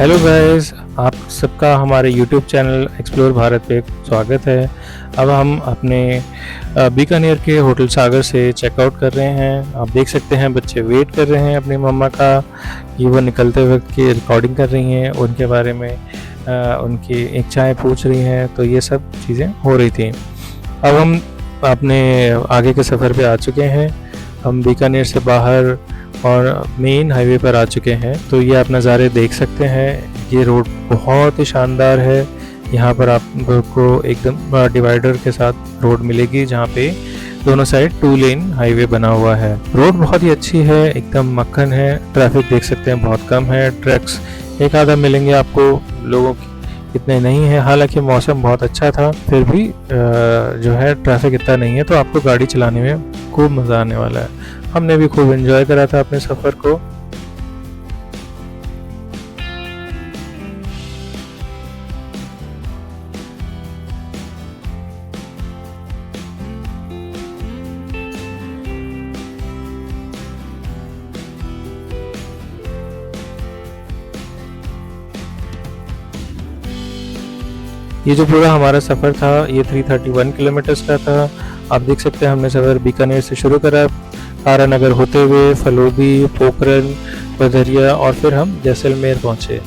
Hello guys, आप सबका हमारे यूट्यूब चैनल एक्सप्लोर भारत पे स्वागत है। अब हम अपने बीकानेर के होटल सागर से चेकआउट कर रहे हैं। आप देख सकते हैं बच्चे वेट कर रहे हैं अपनी मम्मा का कि वो निकलते वक्त की रिकॉर्डिंग कर रही हैं, उनके बारे में उनकी इच्छाएं पूछ रही हैं। तो ये सब चीज़ें हो रही थी। अब हम अपने आगे के सफ़र पे आ चुके हैं। हम बीकानेर से बाहर और मेन हाईवे पर आ चुके हैं। तो ये आप नज़ारे देख सकते हैं। ये रोड बहुत ही शानदार है। यहाँ पर आपको एकदम डिवाइडर के साथ रोड मिलेगी, जहाँ पे दोनों साइड 2 लेन हाईवे बना हुआ है। रोड बहुत ही अच्छी है, एकदम मक्खन है। ट्रैफिक देख सकते हैं बहुत कम है। ट्रक्स एक आधा मिलेंगे आपको, लोगों की इतने नहीं है। हालांकि मौसम बहुत अच्छा था, फिर भी जो है ट्रैफिक इतना नहीं है, तो आपको गाड़ी चलाने में खूब मज़ा आने वाला है। हमने भी खूब एंजॉय करा था अपने सफ़र को। ये जो पूरा हमारा सफ़र था ये 331 किलोमीटर्स का था। आप देख सकते हैं हमने सफ़र बीकानेर से शुरू करा, तारानगर होते हुए फलोदी, पोखरन, बदरिया और फिर हम जैसलमेर पहुँचे।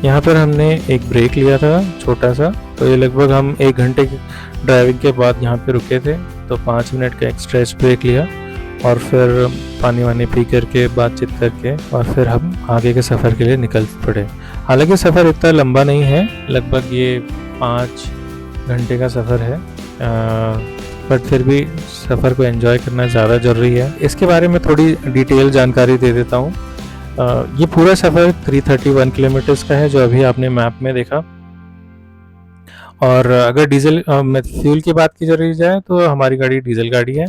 यहाँ पर हमने एक ब्रेक लिया था छोटा सा। तो ये लगभग हम 1 घंटे की ड्राइविंग के बाद यहाँ पे रुके थे। तो 5 मिनट का एक स्ट्रेच ब्रेक लिया और फिर पानी वानी पी करके बातचीत करके और फिर हम आगे के सफ़र के लिए निकल पड़े। हालांकि सफ़र इतना लंबा नहीं है, लगभग ये 5 घंटे का सफ़र है, बट फिर भी सफ़र को एंजॉय करना ज़्यादा ज़रूरी है। इसके बारे में थोड़ी डिटेल जानकारी दे देता हूँ। ये पूरा सफ़र 331 किलोमीटर्स का है, जो अभी आपने मैप में देखा। और अगर डीजल फ्यूल की बात की जाए तो हमारी गाड़ी डीजल गाड़ी है।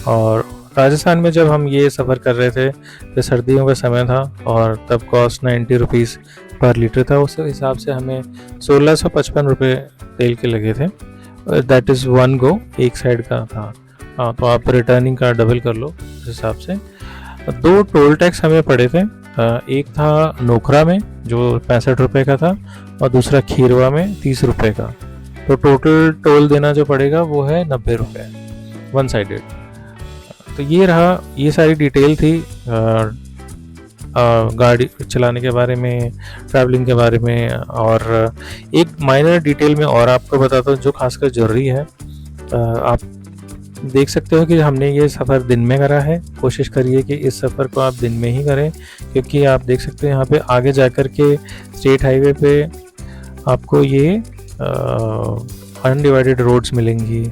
और राजस्थान में जब हम ये सफ़र कर रहे थे तो सर्दियों का समय था और तब कॉस्ट 90 रुपीज़ पर लीटर था। उस हिसाब से हमें 1655 रुपये तेल के लगे थे। दैट इज़ 1 गो, एक साइड का था। हाँ, तो आप रिटर्निंग का डबल कर लो उस हिसाब से। 2 टोल टैक्स हमें पड़े थे। एक था नोखरा में जो 65 रुपये का था और दूसरा खीरवा में 30 रुपये का। तो टोटल टोल देना जो पड़ेगा वो है 90 रुपये, 1 साइडेड। तो ये रहा, ये सारी डिटेल थी गाड़ी चलाने के बारे में, ट्रैवलिंग के बारे में। और एक माइनर डिटेल में और आपको बताता हूँ जो खासकर ज़रूरी है। आप देख सकते हो कि हमने ये सफ़र दिन में करा है। कोशिश करिए कि इस सफ़र को आप दिन में ही करें, क्योंकि आप देख सकते हैं यहाँ पे आगे जाकर के स्टेट हाईवे पे आपको ये अनडिवाइडेड रोड्स मिलेंगी,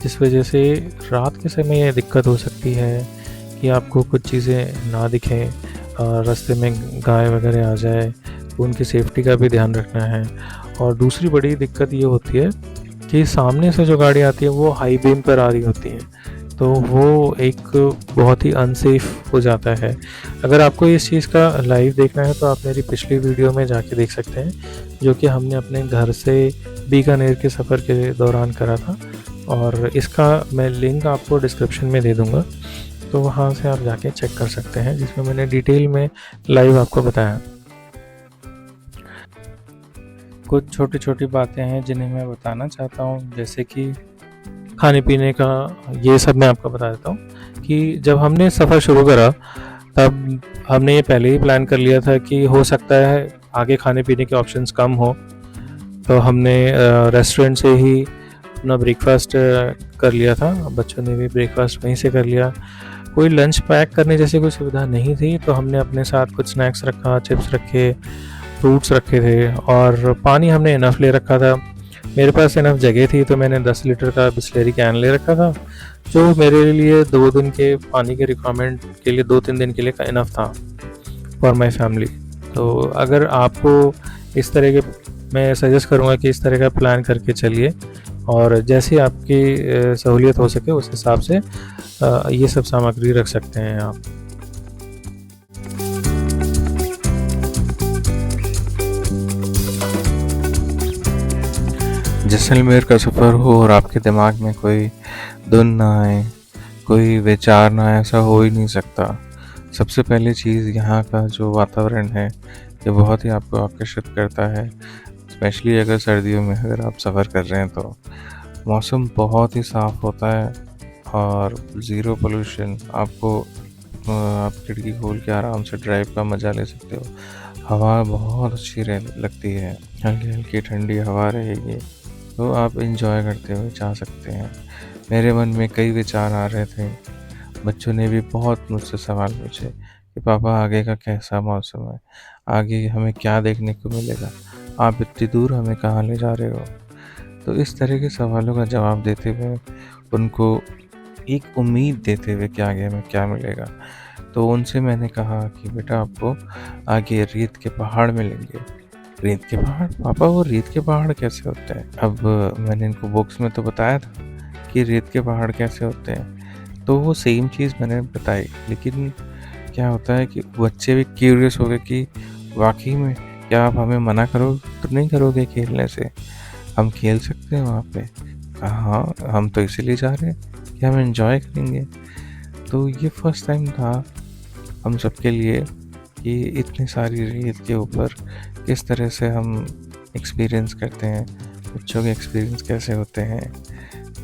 जिस वजह से रात के समय ये दिक्कत हो सकती है कि आपको कुछ चीज़ें ना दिखें, रास्ते में गाय वगैरह आ जाए, तो उनकी सेफ्टी का भी ध्यान रखना है। और दूसरी बड़ी दिक्कत ये होती है कि सामने से जो गाड़ी आती है वो हाई बीम पर आ रही होती है, तो वो एक बहुत ही अनसेफ हो जाता है। अगर आपको इस चीज़ का लाइव देखना है तो आप मेरी पिछली वीडियो में जाके देख सकते हैं, जो कि हमने अपने घर से बीकानेर के सफ़र के दौरान करा था। और इसका मैं लिंक आपको डिस्क्रिप्शन में दे दूँगा, तो वहाँ से आप जाके चेक कर सकते हैं, जिसमें मैंने डिटेल में लाइव आपको बताया। कुछ छोटी छोटी बातें हैं जिन्हें मैं बताना चाहता हूँ, जैसे कि खाने पीने का। ये सब मैं आपको बता देता हूँ कि जब हमने सफ़र शुरू करा तब हमने ये पहले ही प्लान कर लिया था कि हो सकता है आगे खाने पीने के ऑप्शंस कम हो। तो हमने रेस्टोरेंट से ही अपना ब्रेकफास्ट कर लिया था। बच्चों ने भी ब्रेकफास्ट वहीं से कर लिया। कोई लंच पैक करने जैसी कोई सुविधा नहीं थी, तो हमने अपने साथ कुछ स्नैक्स रखा, चिप्स रखे, फ्रूट्स रखे थे और पानी हमने इनफ ले रखा था। मेरे पास इनफ जगह थी तो मैंने 10 लीटर का बिस्लेरी कैन ले रखा था, जो मेरे लिए 2 दिन के पानी के रिक्वायरमेंट के लिए 2-3 दिन के लिए का इनफ था फॉर माय फैमिली। तो अगर आपको इस तरह के, मैं सजेस्ट करूँगा कि इस तरह का प्लान करके चलिए और जैसी आपकी सहूलियत हो सके उस हिसाब से ये सब सामग्री रख सकते हैं आप। जैसलमेर का सफ़र हो और आपके दिमाग में कोई धुन ना आए, कोई विचार ना आए, ऐसा हो ही नहीं सकता। सबसे पहली चीज़ यहाँ का जो वातावरण है, ये बहुत ही आपको आकर्षित करता है। स्पेशली अगर सर्दियों में अगर आप सफ़र कर रहे हैं तो मौसम बहुत ही साफ़ होता है और ज़ीरो पोल्यूशन। आप खिड़की खोल के आराम से ड्राइव का मज़ा ले सकते हो। हवा बहुत अच्छी लगती है, हल्की हल्की ठंडी हवा रहेगी, तो आप इंजॉय करते हुए जा सकते हैं। मेरे मन में कई विचार आ रहे थे। बच्चों ने भी बहुत मुझसे सवाल पूछे कि पापा आगे का कैसा मौसम है, आगे हमें क्या देखने को मिलेगा, आप इतनी दूर हमें कहाँ ले जा रहे हो। तो इस तरह के सवालों का जवाब देते हुए, उनको एक उम्मीद देते हुए कि आगे हमें क्या मिलेगा, तो उनसे मैंने कहा कि बेटा आपको आगे रेत के पहाड़ मिलेंगे। रेत के पहाड़? पापा वो रेत के पहाड़ कैसे होते हैं? अब मैंने इनको बुक्स में तो बताया था कि रेत के पहाड़ कैसे होते हैं, तो वो सेम चीज़ मैंने बताई। लेकिन क्या होता है कि बच्चे भी क्यूरियस हो गए कि वाक़ई में क्या आप हमें मना करो तो नहीं करोगे खेलने से? हम खेल सकते हैं वहाँ पे? कहा हाँ, हम तो इसीलिए जा रहे हैं कि हम एन्जॉय करेंगे। तो ये फर्स्ट टाइम था हम सबके लिए कि इतनी सारी रेत के ऊपर किस तरह से हम एक्सपीरियंस करते हैं, बच्चों के एक्सपीरियंस कैसे होते हैं,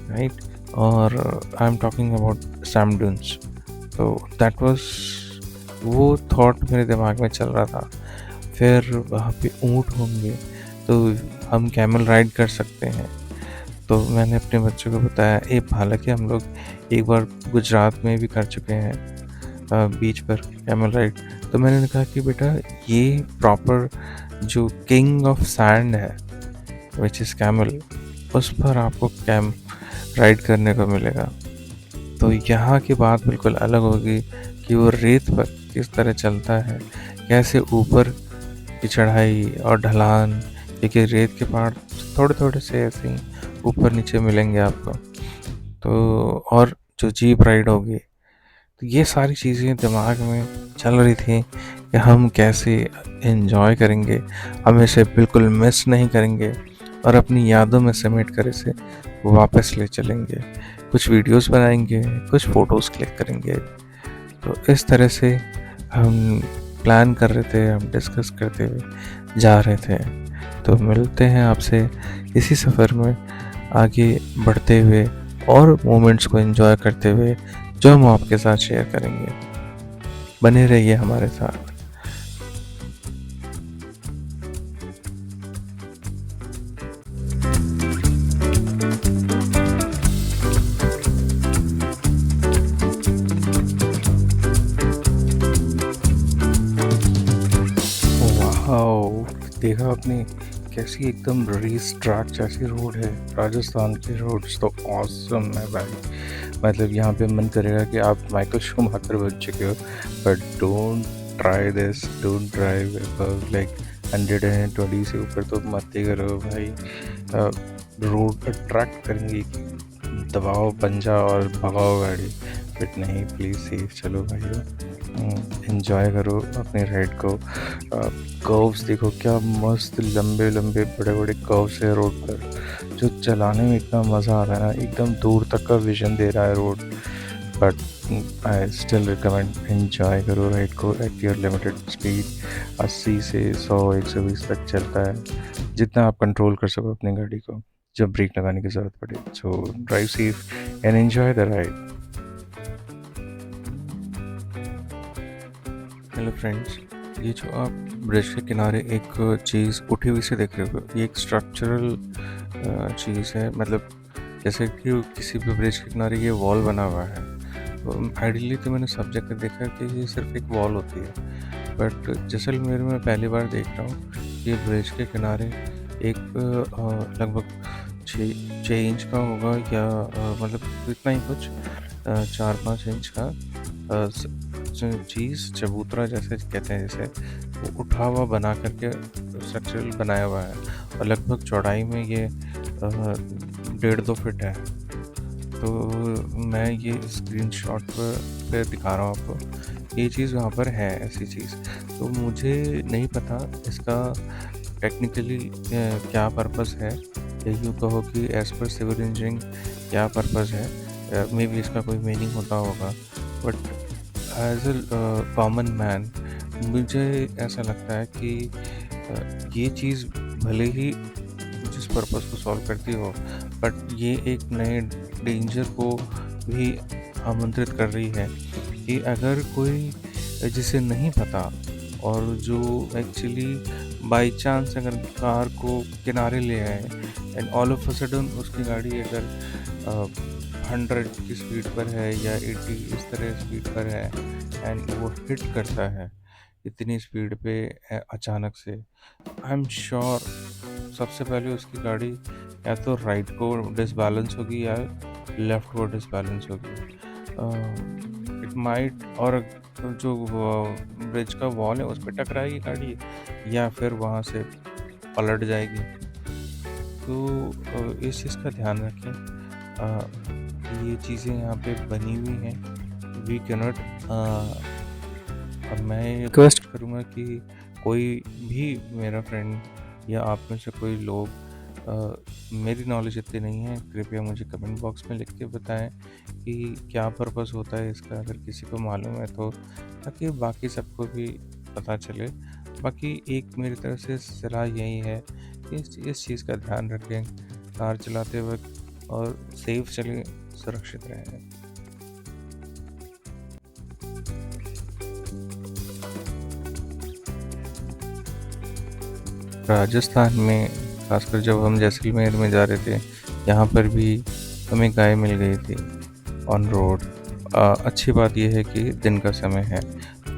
राइट। और I am talking about Sam dunes. तो दैट वाज वो थॉट मेरे दिमाग में चल रहा था। फिर वहाँ पे ऊँट होंगे तो हम कैमल राइड कर सकते हैं। तो मैंने अपने बच्चों को बताया, हालांकि हम लोग एक बार गुजरात में भी कर चुके हैं बीच पर कैमल राइड। तो मैंने कहा कि बेटा ये प्रॉपर जो किंग ऑफ सैंड है विच इज़ कैमल, उस पर आपको कैम राइड करने को मिलेगा। तो यहाँ की बात बिल्कुल अलग होगी कि वो रेत पर किस तरह चलता है, कैसे ऊपर की चढ़ाई और ढलान, क्योंकि रेत के पहाड़ थोड़े थोड़े से ऐसे ही ऊपर नीचे मिलेंगे आपको। तो और जो जीप राइड होगी, तो ये सारी चीज़ें दिमाग में चल रही थी कि हम कैसे एंजॉय करेंगे, हम इसे बिल्कुल मिस नहीं करेंगे और अपनी यादों में समेट कर इसे वापस ले चलेंगे। कुछ वीडियोस बनाएंगे, कुछ फ़ोटोज़ क्लिक करेंगे। तो इस तरह से हम प्लान कर रहे थे, हम डिस्कस करते हुए जा रहे थे। तो मिलते हैं आपसे इसी सफ़र में आगे बढ़ते हुए और मोमेंट्स को एंजॉय करते हुए, जो हम आपके साथ शेयर करेंगे। बने रहिए हमारे साथ। वाओ! देखा आपने कैसी एकदम रेस ट्रैक जैसी रोड है। राजस्थान की रोड्स तो ऑसम है भाई। मतलब यहाँ पे मन करेगा कि आप माइकल शूमाकर बन चुके हो, but don't try this, don't drive above like 120 से ऊपर तो मत ही करो भाई। रोड अट्रैक्ट करेंगी, दबाओ पंजा और भगाओ गाड़ी, बट नहीं, प्लीज़ सेफ चलो भाइयों। एंजॉय करो अपने राइड को। कर्व्स देखो क्या मस्त, लंबे लंबे बड़े बड़े कर्व्स है रोड पर, जो चलाने में इतना मज़ा आ रहा है ना, एकदम दूर तक का विजन दे रहा है road. But I still recommend, enjoy करो राइड को एट योर लिमिटेड स्पीड। 80 से 100-120 तक चलता है, जितना आप कंट्रोल कर सको अपनी गाड़ी को, जब ब्रेक लगाने की ज़रूरत पड़े। So drive safe and enjoy the ride. Hello friends, ये जो आप ब्रिज के किनारे एक चीज़ उठी हुई से देख रहे हो, ये एक स्ट्रक्चरल चीज़ है। मतलब जैसे कि किसी भी ब्रिज के किनारे ये वॉल बना हुआ है, तो आइडियली तो मैंने सब जगह देखा कि ये सिर्फ एक वॉल होती है, बट जैसलमेर में पहली बार देख रहा हूँ ये ब्रिज के किनारे एक लगभग 6 इंच का होगा या मतलब इतना ही कुछ 4-5 इंच का चीज़, चबूतरा जैसे कहते हैं, जैसे वो उठा हुआ बना करके स्ट्रक्चरल बनाया हुआ है, और लगभग चौड़ाई में ये 1.5-2 फीट है। तो मैं ये स्क्रीनशॉट पे दिखा रहा हूँ आपको, ये चीज़ वहाँ पर है, ऐसी चीज़। तो मुझे नहीं पता इसका टेक्निकली क्या पर्पस है, या यूँ कहो कि एज़ पर सिविल इंजीनियरिंग क्या पर्पज़ है, मे बी इसका कोई मीनिंग होता होगा, but as a common man मुझे ऐसा लगता है कि ये चीज़ भले ही जिस पर्पज़ को सॉल्व करती हो, बट ये एक नए डेंजर को भी आमंत्रित कर रही है कि अगर कोई जिसे नहीं पता और जो एक्चुअली बाय चांस अगर कार को किनारे ले आए and all of a sudden उसकी गाड़ी अगर 100 की स्पीड पर है या 80 इस तरह स्पीड पर है एंड वो हिट करता है इतनी स्पीड पे अचानक से, आई एम श्योर सबसे पहले उसकी गाड़ी या तो राइट को डिसबैलेंस होगी या लेफ्ट को डिसबैलेंस होगी। इट माइट, और जो ब्रिज का वॉल है उस पर टकराएगी गाड़ी या फिर वहाँ से पलट जाएगी। तो इस चीज़ का ध्यान रखें। ये चीज़ें यहाँ पे बनी हुई हैं, वी कैनॉट। अब मैं ये रिक्वेस्ट करूँगा कि कोई भी मेरा फ्रेंड या आप में से कोई लोग, मेरी नॉलेज इतनी नहीं है, कृपया मुझे कमेंट बॉक्स में लिख के बताएं कि क्या पर्पस होता है इसका, अगर किसी को मालूम है तो, ताकि बाकी सबको भी पता चले। बाकी एक मेरी तरफ से सलाह यही है कि इस चीज़ का ध्यान रखें कार चलाते वक्त और सेफ चलें, सुरक्षित रहें। राजस्थान में खासकर जब हम जैसलमेर में जा रहे थे, यहाँ पर भी हमें गाय मिल गई थी ऑन रोड। अच्छी बात यह है कि दिन का समय है,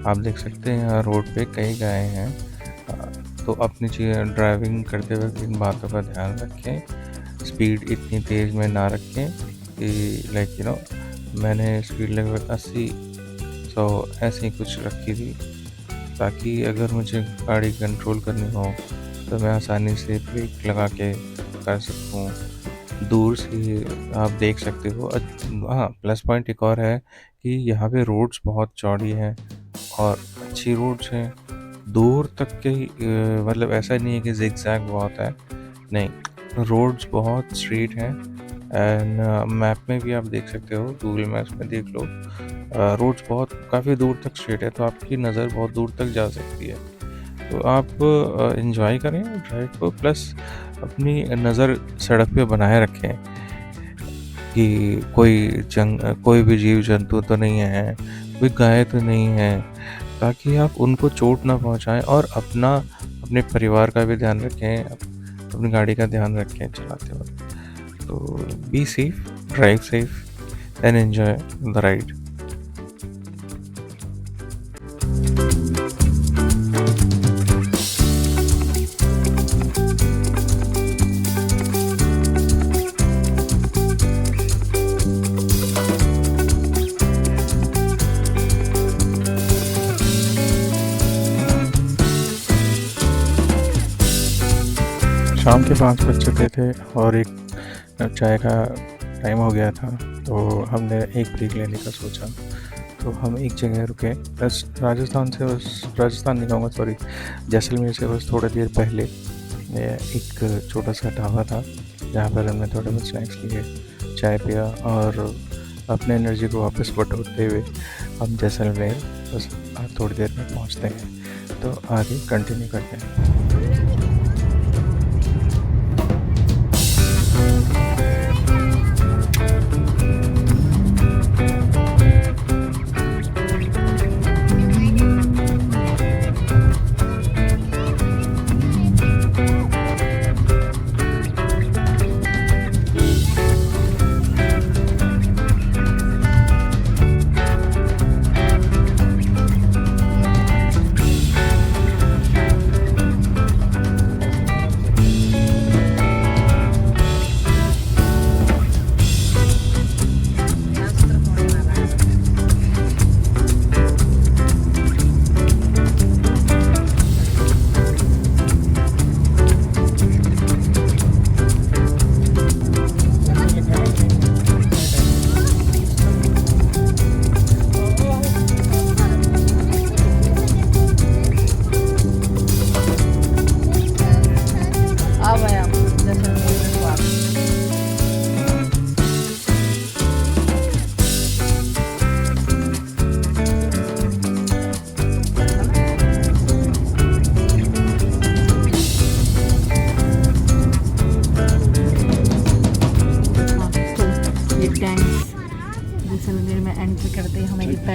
आप देख सकते हैं यहाँ रोड पे कई गायें हैं। तो अपनी ड्राइविंग करते वक्त इन बातों का ध्यान रखें, स्पीड इतनी तेज़ में ना रखें कि लाइक यू नो, मैंने स्पीड लगभग 80-100 ऐसे ही कुछ रखी थी, ताकि अगर मुझे गाड़ी कंट्रोल करनी हो तो मैं आसानी से ब्रेक लगा के कर सकूँ। दूर से आप देख सकते हो। हाँ, प्लस पॉइंट एक और है कि यहाँ पे रोड्स बहुत चौड़ी हैं और अच्छी रोड्स हैं, दूर तक के मतलब ऐसा नहीं है कि जिगजैग बहुत है, नहीं, रोड्स बहुत स्ट्रेट हैं। एंड मैप में भी आप देख सकते हो, गूगल मैप्स में देख लो, रोड्स बहुत काफ़ी दूर तक स्ट्रेट है, तो आपकी नज़र बहुत दूर तक जा सकती है। तो आप एंजॉय करें ड्राइव को, प्लस अपनी नज़र सड़क पे बनाए रखें कि कोई भी जीव जंतु तो नहीं है, कोई गाय तो नहीं है, ताकि आप उनको चोट ना पहुंचाएं और अपने परिवार का भी ध्यान रखें, अपनी गाड़ी का ध्यान रखें चलाते वक्त। तो be safe, drive safe and enjoy the ride. शाम के 5 बज चुके थे और एक चाय का टाइम हो गया था, तो हमने एक ब्रेक लेने का सोचा। तो हम एक जगह रुके, बस राजस्थान नहीं कहूँगा, सॉरी, जैसलमेर से बस थोड़ी देर पहले एक छोटा सा ढाबा था जहाँ पर हमने थोड़े बहुत स्नैक्स लिए, चाय पिया और अपने एनर्जी को वापस बटोरते हुए हम जैसलमेर बस थोड़ी देर में पहुँचते हैं। तो आगे कंटिन्यू करते हैं।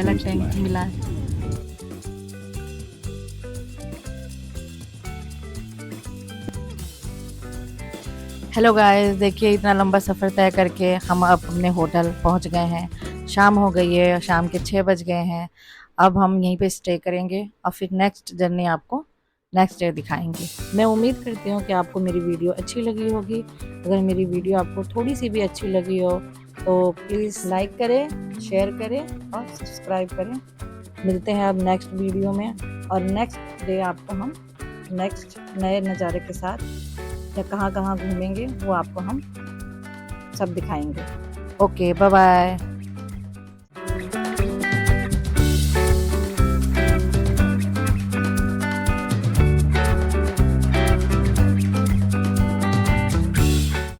वाला चीज़ टैंक है। मिला है। हेलो गाइस, देखिए इतना लंबा सफ़र तय करके हम अब अपने होटल पहुंच गए हैं। शाम हो गई है, शाम के 6 बज गए हैं। अब हम यहीं पे स्टे करेंगे और फिर नेक्स्ट जर्नी आपको नेक्स्ट डे दिखाएंगे। मैं उम्मीद करती हूँ कि आपको मेरी वीडियो अच्छी लगी होगी। अगर मेरी वीडियो आपको थोड़ी सी भी अच्छी लगी हो तो प्लीज़ लाइक करें, शेयर करें और सब्सक्राइब करें। मिलते हैं अब नेक्स्ट वीडियो में और नेक्स्ट डे आपको हम नेक्स्ट नए नज़ारे के साथ या कहाँ-कहाँ घूमेंगे वो आपको हम सब दिखाएंगे। Okay, bye bye.